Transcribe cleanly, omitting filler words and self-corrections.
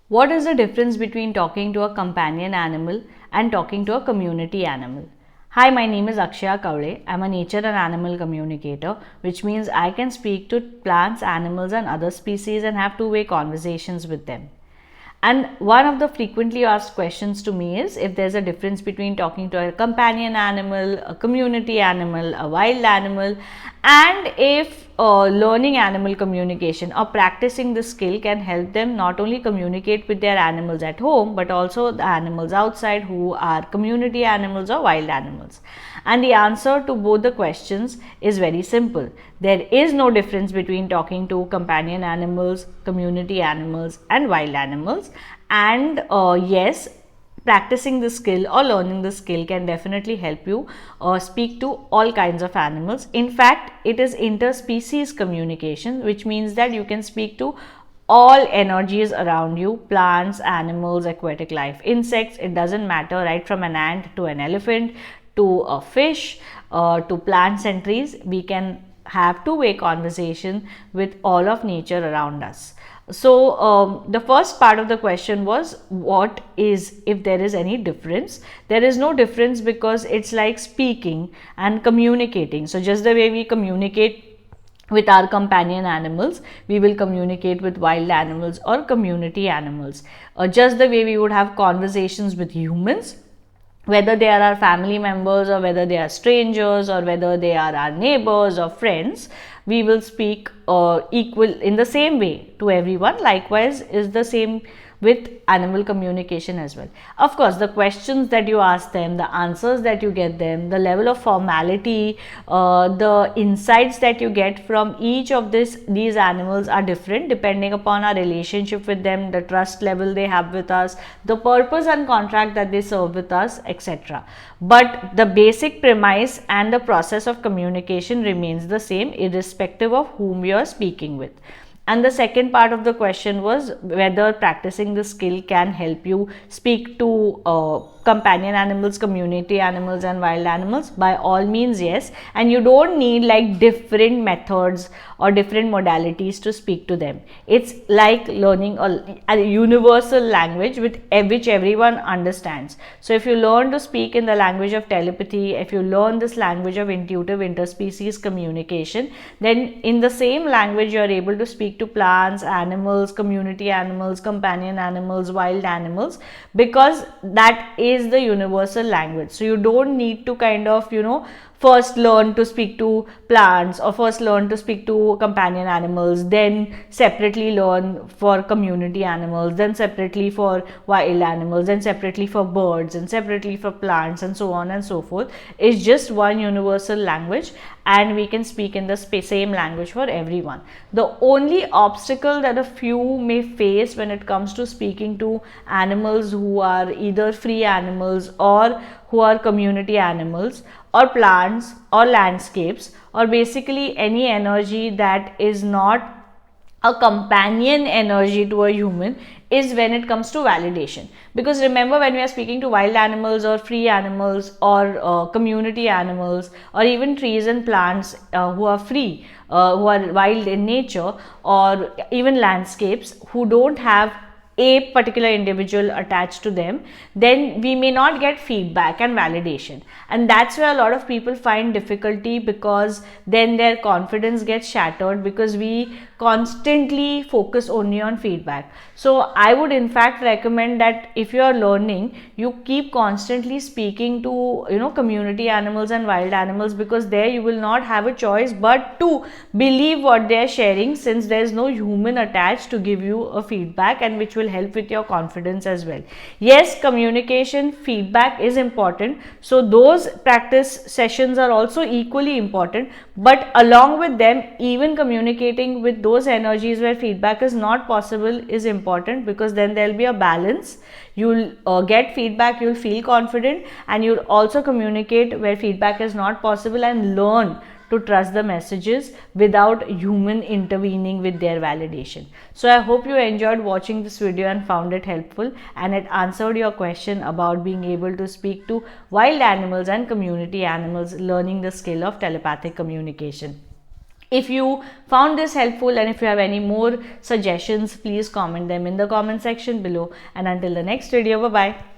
What is the difference between talking to a companion animal and talking to a community animal? Hi, my name is Akshaya. I'm a nature and animal communicator, which means I can speak to plants, animals, and other species and have two-way conversations with them. And one of the frequently asked questions to me is if there's a difference between talking to a companion animal, a community animal, a wild animal, and if learning animal communication or practicing this skill can help them not only communicate with their animals at home but also the animals outside who are community animals or wild animals. And the answer to both the questions is very simple. There is no difference between talking to companion animals, community animals, and wild animals. And yes, practicing the skill or learning the skill can definitely help you speak to all kinds of animals. In fact, it is interspecies communication, which means that you can speak to all energies around you, plants, animals, aquatic life, insects, it doesn't matter, right from an ant to an elephant to a fish to plants and trees. We can have two-way conversation with all of nature around us. So the first part of the question was, what is, if there is any difference? There is no difference because it's like speaking and communicating. So just the way we communicate with our companion animals, we will communicate with wild animals or community animals. Just the way we would have conversations with humans, whether they are our family members or whether they are strangers or whether they are our neighbors or friends, we will speak equal in the same way to everyone. Likewise is the same with animal communication as well. Of course, the questions that you ask them, the answers that you get them, the level of formality, the insights that you get from each of these animals are different depending upon our relationship with them, the trust level they have with us, the purpose and contract that they serve with us, etc. But the basic premise and the process of communication remains the same irrespective of whom you are speaking with. And the second part of the question was whether practicing the skill can help you speak to companion animals, community animals, and wild animals. By all means, yes. And you don't need like different methods or different modalities to speak to them. It's like learning a universal language with which everyone understands. So if you learn to speak in the language of telepathy, if you learn this language of intuitive interspecies communication, then in the same language you are able to speak to plants, animals, community animals, companion animals, wild animals, because that is the universal language. So you don't need to kind of, first learn to speak to plants or first learn to speak to companion animals, then separately learn for community animals, then separately for wild animals, then separately for birds, and separately for plants, and so on and so forth. It's just one universal language, and we can speak in the same language for everyone. The only obstacle that a few may face when it comes to speaking to animals who are either free animals or who are community animals or plants or landscapes or basically any energy that is not a companion energy to a human, is when it comes to validation. Because remember, when we are speaking to wild animals or free animals or community animals or even trees and plants who are free, who are wild in nature, or even landscapes who don't have a particular individual attached to them, then we may not get feedback and validation. And that's where a lot of people find difficulty, because then their confidence gets shattered because we constantly focus only on feedback. So I would in fact recommend that if you are learning, you keep constantly speaking to community animals and wild animals, because there you will not have a choice but to believe what they are sharing, since there is no human attached to give you a feedback, and which will help with your confidence as well. Yes, communication feedback is important, so those practice sessions are also equally important, but along with them, even communicating with those energies where feedback is not possible is important, because then there will be a balance. You'll get feedback, you'll feel confident, and you'll also communicate where feedback is not possible and learn to trust the messages without human intervening with their validation. So I hope you enjoyed watching this video and found it helpful, and it answered your question about being able to speak to wild animals and community animals, learning the skill of telepathic communication. If you found this helpful and if you have any more suggestions, please comment them in the comment section below. And until the next video, bye bye.